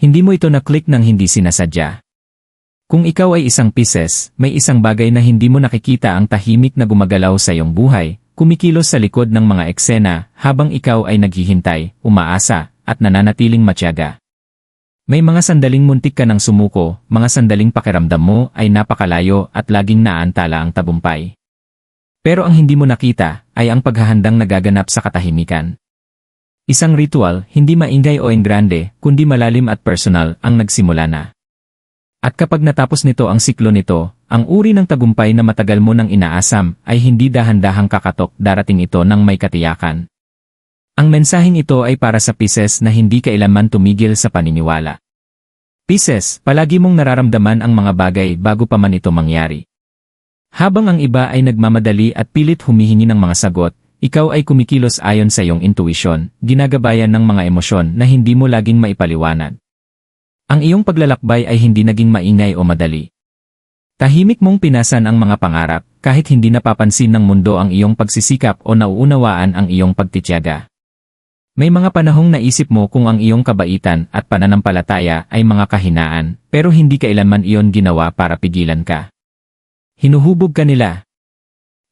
Hindi mo ito na-click nang hindi sinasadya. Kung ikaw ay isang Pisces, may isang bagay na hindi mo nakikita ang tahimik na gumagalaw sa iyong buhay, kumikilos sa likod ng mga eksena habang ikaw ay naghihintay, umaasa, at nananatiling matiyaga. May mga sandaling muntik ka ng sumuko, mga sandaling pakiramdam mo ay napakalayo at laging naantala ang tagumpay. Pero ang hindi mo nakita ay ang paghahandang nagaganap sa katahimikan. Isang ritual, hindi maingay o engrande, kundi malalim at personal ang nagsimula na. At kapag natapos nito ang siklo nito, ang uri ng tagumpay na matagal mo nang inaasam ay hindi dahan-dahang kakatok, darating ito ng may katiyakan. Ang mensaheng ito ay para sa Pisces na hindi kailanman tumigil sa paniniwala. Pisces, palagi mong nararamdaman ang mga bagay bago pa man ito mangyari. Habang ang iba ay nagmamadali at pilit humihingi ng mga sagot, ikaw ay kumikilos ayon sa iyong intuisyon, ginagabayan ng mga emosyon na hindi mo laging maipaliwanag. Ang iyong paglalakbay ay hindi naging maingay o madali. Tahimik mong pinasan ang mga pangarap, kahit hindi napapansin ng mundo ang iyong pagsisikap o nauunawaan ang iyong pagtitiyaga. May mga panahong naisip mo kung ang iyong kabaitan at pananampalataya ay mga kahinaan, pero hindi kailanman iyon ginawa para pigilan ka. Hinuhubog ka nila.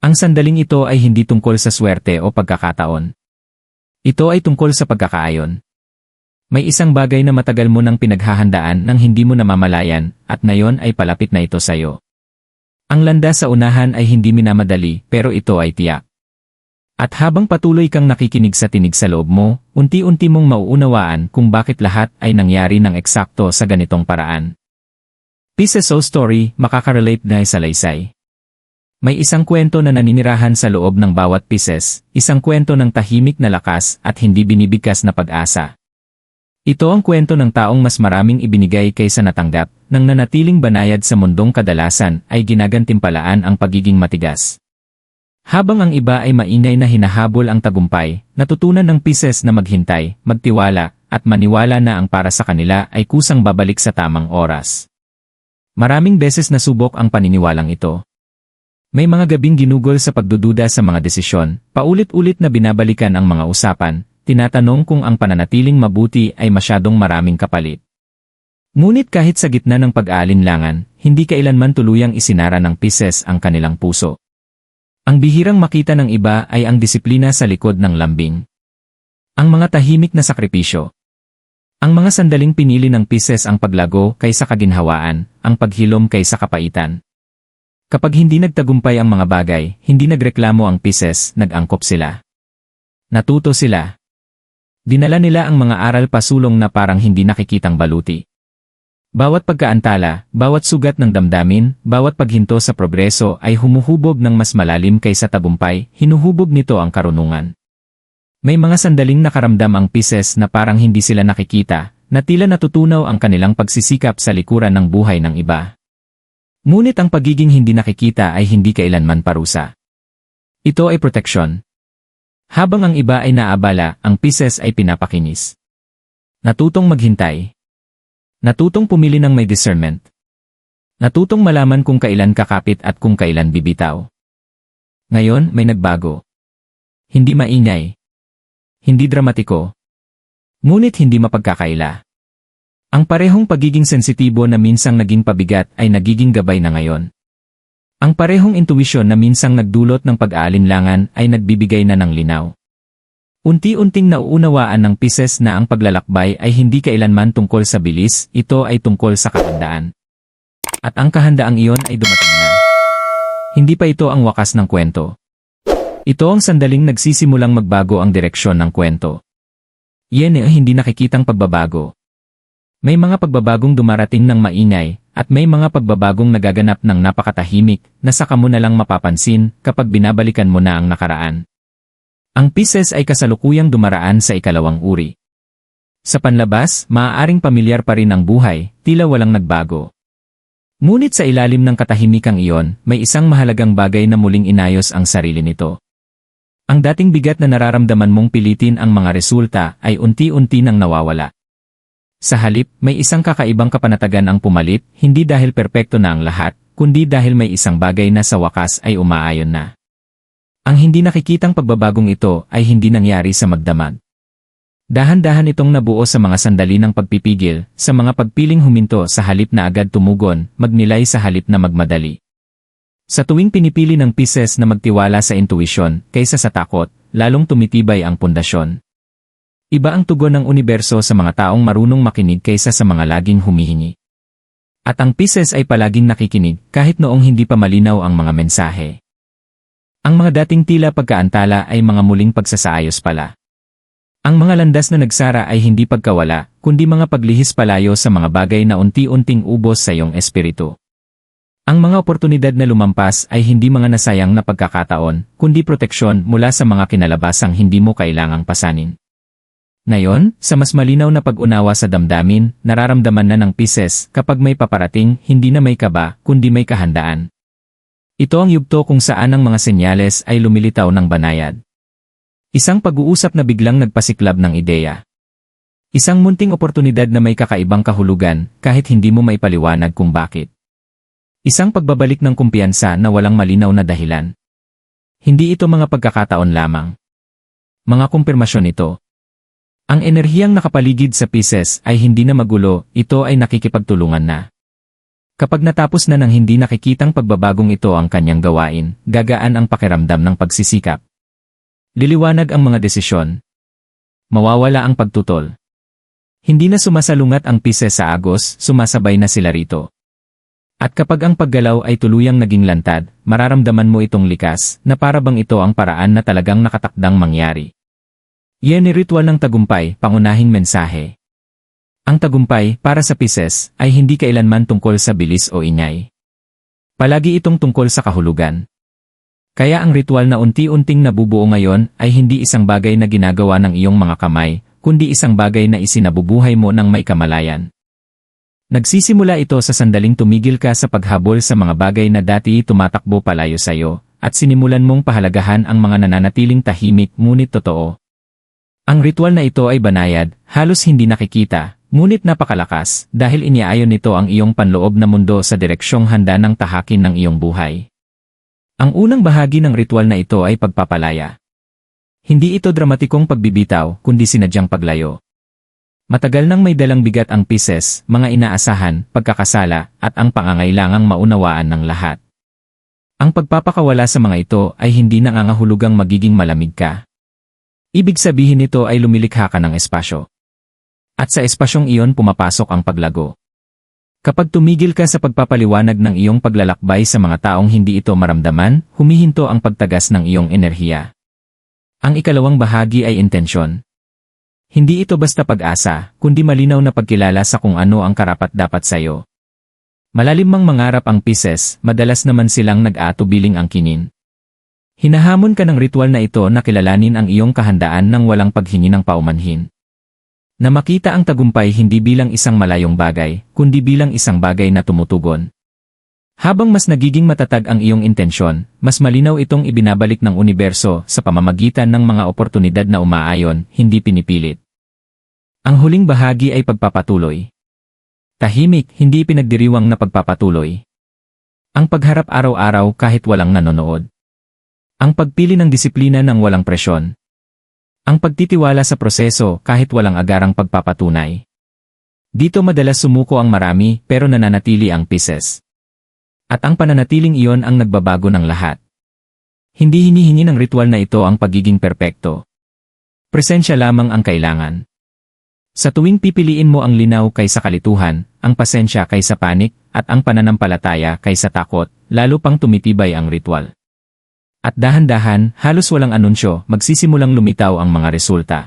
Ang sandaling ito ay hindi tungkol sa swerte o pagkakataon. Ito ay tungkol sa pagkakaayon. May isang bagay na matagal mo nang pinaghahandaan nang hindi mo namamalayan, at ngayon ay palapit na ito sayo. Ang landas sa unahan ay hindi minamadali, pero ito ay tiyak. At habang patuloy kang nakikinig sa tinig sa loob mo, unti-unti mong mauunawaan kung bakit lahat ay nangyari ng eksakto sa ganitong paraan. Pisces Soul Story, makaka-relate na sa laysay. May isang kwento na naninirahan sa loob ng bawat Pisces, isang kwento ng tahimik na lakas at hindi binibigkas na pag-asa. Ito ang kwento ng taong mas maraming ibinigay kaysa natanggap, nang nanatiling banayad sa mundong kadalasan ay ginagantimpalaan ang pagiging matigas. Habang ang iba ay maingay na hinahabol ang tagumpay, natutunan ng Pisces na maghintay, magtiwala, at maniwala na ang para sa kanila ay kusang babalik sa tamang oras. Maraming beses nasubok ang paniniwalang ito. May mga gabing ginugol sa pagdududa sa mga desisyon, paulit-ulit na binabalikan ang mga usapan, tinatanong kung ang pananatiling mabuti ay masyadong maraming kapalit. Ngunit kahit sa gitna ng pag-aalinlangan, hindi kailanman tuluyang isinara ng Pisces ang kanilang puso. Ang bihirang makita ng iba ay ang disiplina sa likod ng lambing. Ang mga tahimik na sakripisyo. Ang mga sandaling pinili ng Pisces ang paglago kaysa kaginhawaan, ang paghilom kaysa kapaitan. Kapag hindi nagtagumpay ang mga bagay, hindi nagreklamo ang Pisces, nag-angkop sila. Natuto sila. Dinala nila ang mga aral pasulong na parang hindi nakikitang baluti. Bawat pagkaantala, bawat sugat ng damdamin, bawat paghinto sa progreso ay humuhubog ng mas malalim kaysa tagumpay, hinuhubog nito ang karunungan. May mga sandaling nakaramdam ang Pisces na parang hindi sila nakikita, na tila natutunaw ang kanilang pagsisikap sa likuran ng buhay ng iba. Ngunit ang pagiging hindi nakikita ay hindi kailanman parusa. Ito ay proteksyon. Habang ang iba ay naabala, ang Pisces ay pinapakinis. Natutong maghintay. Natutong pumili ng may discernment. Natutong malaman kung kailan kakapit at kung kailan bibitaw. Ngayon, may nagbago. Hindi maingay. Hindi dramatiko. Ngunit hindi mapagkakaila. Ang parehong pagiging sensitibo na minsang naging pabigat ay nagiging gabay na ngayon. Ang parehong intuwisyon na minsang nagdulot ng pag-aalinlangan ay nagbibigay na ng linaw. Unti-unting nauunawaan ng Pisces na ang paglalakbay ay hindi kailanman tungkol sa bilis, ito ay tungkol sa kahandaan. At ang kahandaang iyon ay dumating na. Hindi pa ito ang wakas ng kwento. Ito ang sandaling nagsisimulang magbago ang direksyon ng kwento. Iyan ay hindi nakikitang pagbabago. May mga pagbabagong dumarating ng maingay, at may mga pagbabagong nagaganap ng napakatahimik na saka mo na lang mapapansin kapag binabalikan mo na ang nakaraan. Ang Pisces ay kasalukuyang dumaraan sa ikalawang uri. Sa panlabas, maaaring pamilyar pa rin ang buhay, tila walang nagbago. Ngunit sa ilalim ng katahimikang iyon, may isang mahalagang bagay na muling inayos ang sarili nito. Ang dating bigat na nararamdaman mong pilitin ang mga resulta ay unti-unti nang nawawala. Sa halip, may isang kakaibang kapanatagan ang pumalit, hindi dahil perpekto na ang lahat, kundi dahil may isang bagay na sa wakas ay umaayon na. Ang hindi nakikitang pagbabagong ito ay hindi nangyari sa magdamag. Dahan-dahan itong nabuo sa mga sandali ng pagpipigil, sa mga pagpiling huminto sa halip na agad tumugon, magnilay sa halip na magmadali. Sa tuwing pinipili ng Pisces na magtiwala sa intuisyon kaysa sa takot, lalong tumitibay ang pundasyon. Iba ang tugon ng universo sa mga taong marunong makinig kaysa sa mga laging humihingi. At ang Pisces ay palaging nakikinig kahit noong hindi pa malinaw ang mga mensahe. Ang mga dating tila pagkaantala ay mga muling pagsasaayos pala. Ang mga landas na nagsara ay hindi pagkawala, kundi mga paglihis palayo sa mga bagay na unti-unting ubos sa iyong espiritu. Ang mga oportunidad na lumampas ay hindi mga nasayang na pagkakataon, kundi proteksyon mula sa mga kinalabasang hindi mo kailangang pasanin. Ngayon, sa mas malinaw na pag-unawa sa damdamin, nararamdaman na ng Pisces kapag may paparating, hindi na may kaba, kundi may kahandaan. Ito ang yugto kung saan ang mga senyales ay lumilitaw ng banayad. Isang pag-uusap na biglang nagpasiklab ng ideya. Isang munting oportunidad na may kakaibang kahulugan, kahit hindi mo maipaliwanag kung bakit. Isang pagbabalik ng kumpiyansa na walang malinaw na dahilan. Hindi ito mga pagkakataon lamang. Mga kumpirmasyon ito. Ang enerhiyang nakapaligid sa Pisces ay hindi na magulo, ito ay nakikipagtulungan na. Kapag natapos na ng hindi nakikitang pagbabagong ito ang kanyang gawain, gagaan ang pakiramdam ng pagsisikap. Liliwanag ang mga desisyon. Mawawala ang pagtutol. Hindi na sumasalungat ang Pisces sa Agos, sumasabay na sila rito. At kapag ang paggalaw ay tuluyang naging lantad, mararamdaman mo itong likas, na para bang ito ang paraan na talagang nakatakdang mangyari. Yan ni ritual ng tagumpay, pangunahing mensahe. Ang tagumpay, para sa Pisces, ay hindi kailanman tungkol sa bilis o ingay. Palagi itong tungkol sa kahulugan. Kaya ang ritual na unti-unting nabubuo ngayon ay hindi isang bagay na ginagawa ng iyong mga kamay, kundi isang bagay na isinabubuhay mo ng may kamalayan. Nagsisimula ito sa sandaling tumigil ka sa paghabol sa mga bagay na dati tumatakbo palayo sa iyo, at sinimulan mong pahalagahan ang mga nananatiling tahimik ngunit totoo. Ang ritual na ito ay banayad, halos hindi nakikita, ngunit napakalakas dahil iniaayon nito ang iyong panloob na mundo sa direksyong handa ng tahakin ng iyong buhay. Ang unang bahagi ng ritual na ito ay pagpapalaya. Hindi ito dramatikong pagbibitaw, kundi sinadyang paglayo. Matagal nang may dalang bigat ang Pisces, mga inaasahan, pagkakasala, at ang pangangailangang maunawaan ng lahat. Ang pagpapakawala sa mga ito ay hindi nangangahulugang magiging malamig ka. Ibig sabihin nito ay lumilikha ka ng espasyo. At sa espasyong iyon pumapasok ang paglago. Kapag tumigil ka sa pagpapaliwanag ng iyong paglalakbay sa mga taong hindi ito maramdaman, humihinto ang pagtagas ng iyong enerhiya. Ang ikalawang bahagi ay intensyon. Hindi ito basta pag-asa, kundi malinaw na pagkilala sa kung ano ang karapat-dapat sa iyo. Malalim mang mangarap ang Pisces, madalas naman silang nag-aatubiling angkinin. Hinahamon ka ng ritual na ito na kilalanin ang iyong kahandaan ng walang paghingi ng paumanhin. Na makita ang tagumpay hindi bilang isang malayong bagay, kundi bilang isang bagay na tumutugon. Habang mas nagiging matatag ang iyong intensyon, mas malinaw itong ibinabalik ng universo sa pamamagitan ng mga oportunidad na umaayon, hindi pinipilit. Ang huling bahagi ay pagpapatuloy. Tahimik, hindi pinagdiriwang na pagpapatuloy. Ang pagharap araw-araw kahit walang nanonood. Ang pagpili ng disiplina ng walang presyon. Ang pagtitiwala sa proseso kahit walang agarang pagpapatunay. Dito madalas sumuko ang marami pero nananatili ang Pisces. At ang pananatiling iyon ang nagbabago ng lahat. Hindi hinihingi ng ritual na ito ang pagiging perpekto. Presensya lamang ang kailangan. Sa tuwing pipiliin mo ang linaw kaysa kalituhan, ang pasensya kaysa panik, at ang pananampalataya kaysa takot, lalo pang tumitibay ang ritual. At dahan-dahan, halos walang anunsyo, magsisimulang lumitaw ang mga resulta.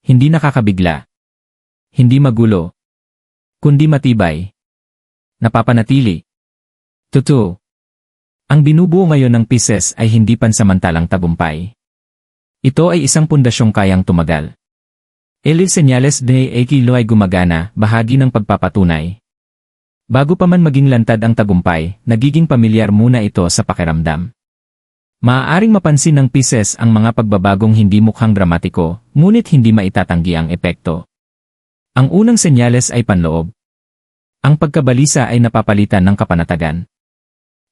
Hindi nakakabigla. Hindi magulo. Kundi matibay. Napapanatili. Totoo. Ang binubuo ngayon ng Pisces ay hindi pansamantalang tagumpay. Ito ay isang pundasyong kayang tumagal. El senyales de Aquilo ay gumagana, bahagi ng pagpapatunay. Bago pa man maging lantad ang tagumpay, nagiging pamilyar muna ito sa pakiramdam. Maaaring mapansin ng Pisces ang mga pagbabagong hindi mukhang dramatiko, ngunit hindi maitatanggi ang epekto. Ang unang senyales ay panloob. Ang pagkabalisa ay napapalitan ng kapanatagan.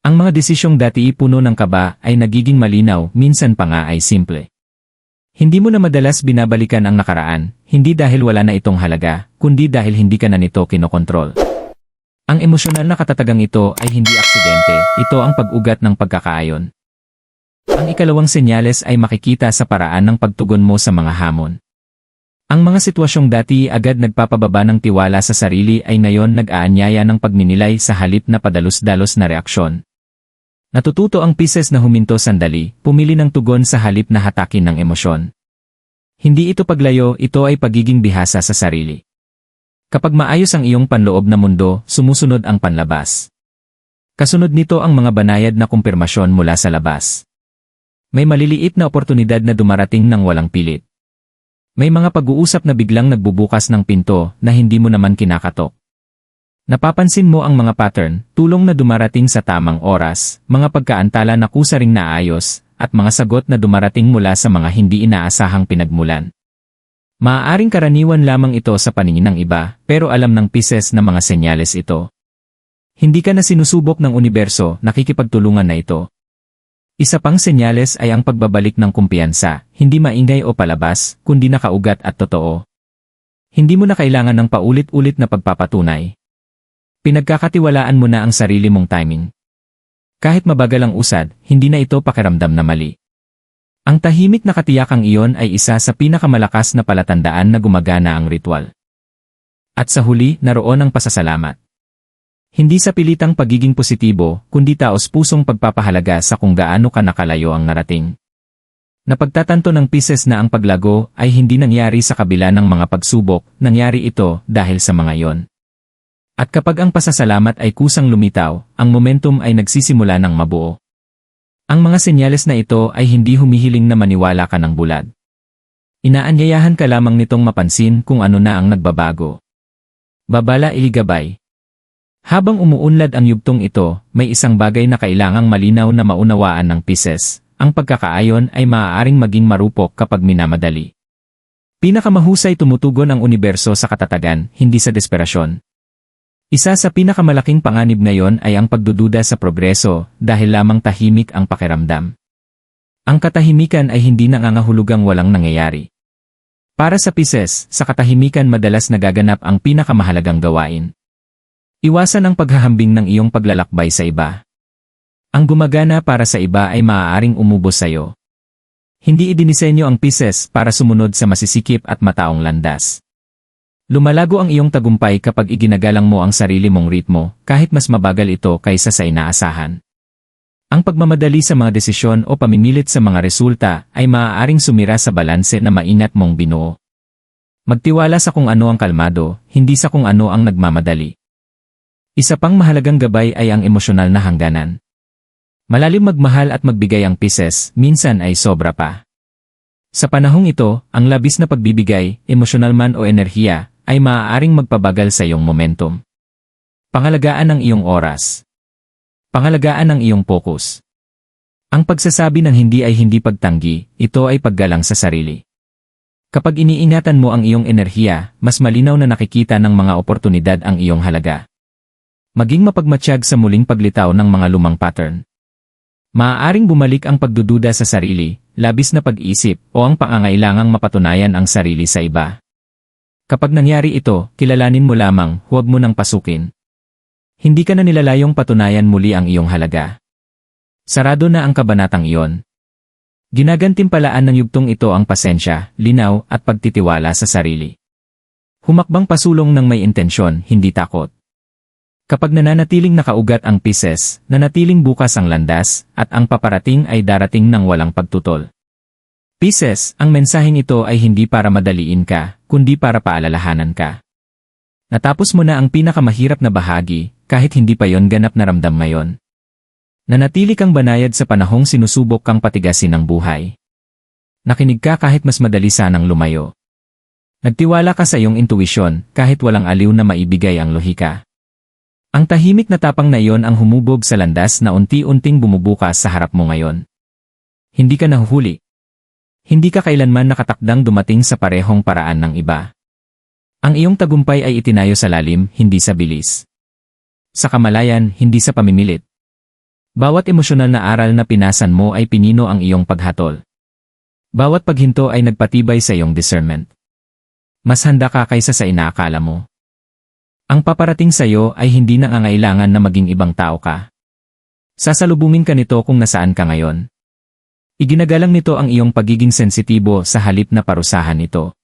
Ang mga desisyong dati puno ng kaba ay nagiging malinaw, minsan pa nga ay simple. Hindi mo na madalas binabalikan ang nakaraan, hindi dahil wala na itong halaga, kundi dahil hindi ka na nito kinokontrol. Ang emosyonal na katatagang ito ay hindi aksidente, ito ang pag-ugat ng pagkakaayon. Ang ikalawang senyales ay makikita sa paraan ng pagtugon mo sa mga hamon. Ang mga sitwasyong dati agad nagpapababa ng tiwala sa sarili ay ngayon nag-aanyaya ng pagninilay sa halip na padalos-dalos na reaksyon. Natututo ang Pisces na huminto sandali, pumili ng tugon sa halip na hatakin ng emosyon. Hindi ito paglayo, ito ay pagiging bihasa sa sarili. Kapag maayos ang iyong panloob na mundo, sumusunod ang panlabas. Kasunod nito ang mga banayad na kumpirmasyon mula sa labas. May maliliit na oportunidad na dumarating ng walang pilit. May mga pag-uusap na biglang nagbubukas ng pinto na hindi mo naman kinakatok. Napapansin mo ang mga pattern, tulong na dumarating sa tamang oras, mga pagkaantala na kusa ring naayos, at mga sagot na dumarating mula sa mga hindi inaasahang pinagmulan. Maaaring karaniwan lamang ito sa paningin ng iba, pero alam ng Pisces na mga senyales ito. Hindi ka na sinusubok ng universo, nakikipagtulungan na ito. Isa pang senyales ay ang pagbabalik ng kumpiyansa, hindi maingay o palabas, kundi nakaugat at totoo. Hindi mo na kailangan ng paulit-ulit na pagpapatunay. Pinagkakatiwalaan mo na ang sarili mong timing. Kahit mabagal ang usad, hindi na ito pakiramdam na mali. Ang tahimik na katiyakang iyon ay isa sa pinakamalakas na palatandaan na gumagana ang ritual. At sa huli, naroon ang pasasalamat. Hindi sa pilitang pagiging positibo, kundi taos-pusong pagpapahalaga sa kung gaano ka nakalayo ang narating. Napagtatanto ng Pisces na ang paglago ay hindi nangyari sa kabila ng mga pagsubok, nangyari ito dahil sa mga iyon. At kapag ang pasasalamat ay kusang lumitaw, ang momentum ay nagsisimula ng mabuo. Ang mga senyales na ito ay hindi humihiling na maniwala ka ng bulad. Inaanyayahan ka lamang nitong mapansin kung ano na ang nagbabago. Babala iligabay. Habang umuunlad ang yugtong ito, may isang bagay na kailangang malinaw na maunawaan ng Pisces. Ang pagkakaayon ay maaaring maging marupok kapag minamadali. Pinakamahusay tumutugon ang universo sa katatagan, hindi sa desperasyon. Isa sa pinakamalaking panganib ngayon ay ang pagdududa sa progreso dahil lamang tahimik ang pakiramdam. Ang katahimikan ay hindi nangangahulugang walang nangyayari. Para sa Pisces, sa katahimikan madalas nagaganap ang pinakamahalagang gawain. Iwasan ang paghahambing ng iyong paglalakbay sa iba. Ang gumagana para sa iba ay maaaring umubos sa iyo. Hindi idinisenyo ang Pisces para sumunod sa masisikip at mataong landas. Lumalago ang iyong tagumpay kapag iginagalang mo ang sarili mong ritmo, kahit mas mabagal ito kaysa sa inaasahan. Ang pagmamadali sa mga desisyon o pamimilit sa mga resulta ay maaaring sumira sa balanse na maingat mong binuo. Magtiwala sa kung ano ang kalmado, hindi sa kung ano ang nagmamadali. Isa pang mahalagang gabay ay ang emosyonal na hangganan. Malalim magmahal at magbigay ang Pisces, minsan ay sobra pa. Sa panahong ito, ang labis na pagbibigay, emosyonal man o enerhiya, ay maaaring magpabagal sa iyong momentum. Pangalagaan ang iyong oras. Pangalagaan ang iyong focus. Ang pagsasabi ng hindi ay hindi pagtanggi, ito ay paggalang sa sarili. Kapag iniingatan mo ang iyong enerhiya, mas malinaw na nakikita ng mga oportunidad ang iyong halaga. Maging mapagmatsyag sa muling paglitaw ng mga lumang pattern. Maaaring bumalik ang pagdududa sa sarili, labis na pag-isip, o ang pangangailangang mapatunayan ang sarili sa iba. Kapag nangyari ito, kilalanin mo lamang, huwag mo nang pasukin. Hindi ka na nilalayong patunayan muli ang iyong halaga. Sarado na ang kabanatang iyon. Ginagantimpalaan ng yugtong ito ang pasensya, linaw, at pagtitiwala sa sarili. Humakbang pasulong ng may intensyon, hindi takot. Kapag nananatiling nakaugat ang Pisces, nanatiling bukas ang landas, at ang paparating ay darating ng walang pagtutol. Pisces, ang mensaheng ito ay hindi para madaliin ka, kundi para paalalahanan ka. Natapos mo na ang pinakamahirap na bahagi, kahit hindi pa yon ganap na ramdam ngayon. Nanatili kang banayad sa panahong sinusubok kang patigasin ng buhay. Nakinig ka kahit mas madali sanang lumayo. Nagtiwala ka sa iyong intuisyon, kahit walang aliw na maibigay ang lohika. Ang tahimik na tapang na iyon ang humubog sa landas na unti-unting bumubukas sa harap mo ngayon. Hindi ka nahuhuli. Hindi ka kailanman nakatakdang dumating sa parehong paraan ng iba. Ang iyong tagumpay ay itinayo sa lalim, hindi sa bilis. Sa kamalayan, hindi sa pamimilit. Bawat emosyonal na aral na pinasan mo ay pinino ang iyong paghatol. Bawat paghinto ay nagpatibay sa iyong discernment. Mas handa ka kaysa sa inaakala mo. Ang paparating sa iyo ay hindi nangangailangan na maging ibang tao ka. Sasalubungin ka nito kung nasaan ka ngayon. Iginagalang nito ang iyong pagiging sensitibo sa halip na parusahan ito.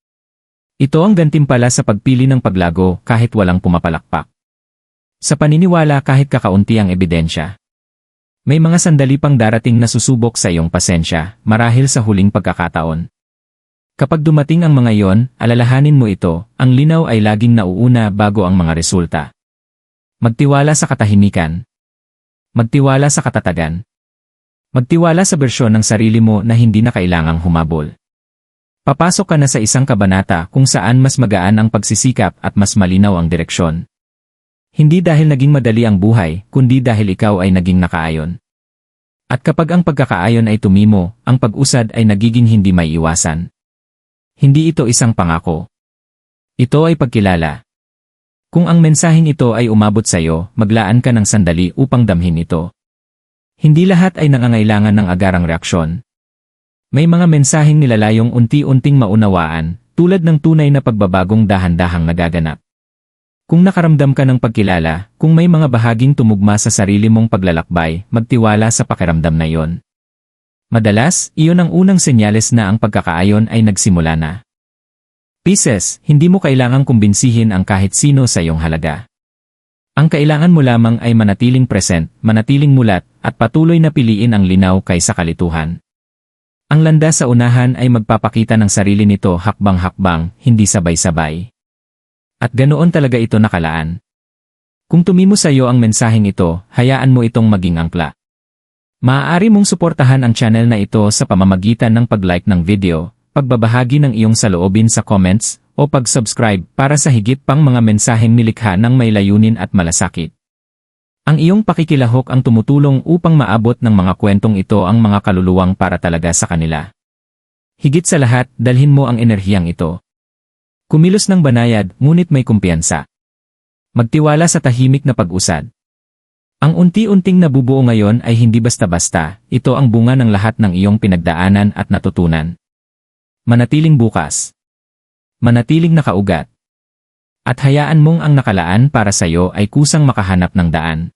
Ito ang gantimpala sa pagpili ng paglago kahit walang pumapalakpak. Sa paniniwala kahit kakaunti ang ebidensya. May mga sandali pang darating na susubok sa iyong pasensya marahil sa huling pagkakataon. Kapag dumating ang mga iyon, alalahanin mo ito, ang linaw ay laging nauuna bago ang mga resulta. Magtiwala sa katahimikan. Magtiwala sa katatagan. Magtiwala sa bersyon ng sarili mo na hindi na kailangang humabol. Papasok ka na sa isang kabanata kung saan mas magaan ang pagsisikap at mas malinaw ang direksyon. Hindi dahil naging madali ang buhay, kundi dahil ikaw ay naging nakaayon. At kapag ang pagkakaayon ay tumimo, ang pag-usad ay nagiging hindi may iwasan. Hindi ito isang pangako. Ito ay pagkilala. Kung ang mensaheng ito ay umabot sa iyo, maglaan ka ng sandali upang damhin ito. Hindi lahat ay nangangailangan ng agarang reaksyon. May mga mensaheng nilalayong unti-unting maunawaan, tulad ng tunay na pagbabagong dahan-dahang nagaganap. Kung nakaramdam ka ng pagkilala, kung may mga bahaging tumugma sa sarili mong paglalakbay, magtiwala sa pakiramdam na iyon. Madalas, iyon ang unang senyales na ang pagkakaayon ay nagsimula na. Pisces, hindi mo kailangang kumbinsihin ang kahit sino sa iyong halaga. Ang kailangan mo lamang ay manatiling present, manatiling mulat, at patuloy na piliin ang linaw kaysa kalituhan. Ang landas sa unahan ay magpapakita ng sarili nito hakbang-hakbang, hindi sabay-sabay. At ganoon talaga ito nakalaan. Kung tumimo sa iyo ang mensaheng ito, hayaan mo itong maging angkla. Maaari mong suportahan ang channel na ito sa pamamagitan ng pag-like ng video, pagbabahagi ng iyong saloobin sa comments, o pag-subscribe para sa higit pang mga mensaheng nilikha ng may layunin at malasakit. Ang iyong pakikilahok ang tumutulong upang maabot ng mga kwentong ito ang mga kaluluwang para talaga sa kanila. Higit sa lahat, dalhin mo ang enerhiyang ito. Kumilos ng banayad, ngunit may kumpiyansa. Magtiwala sa tahimik na pag-usad. Ang unti-unting nabubuo ngayon ay hindi basta-basta, ito ang bunga ng lahat ng iyong pinagdaanan at natutunan. Manatiling bukas. Manatiling nakaugat. At hayaan mong ang nakalaan para sa iyo ay kusang makahanap ng daan.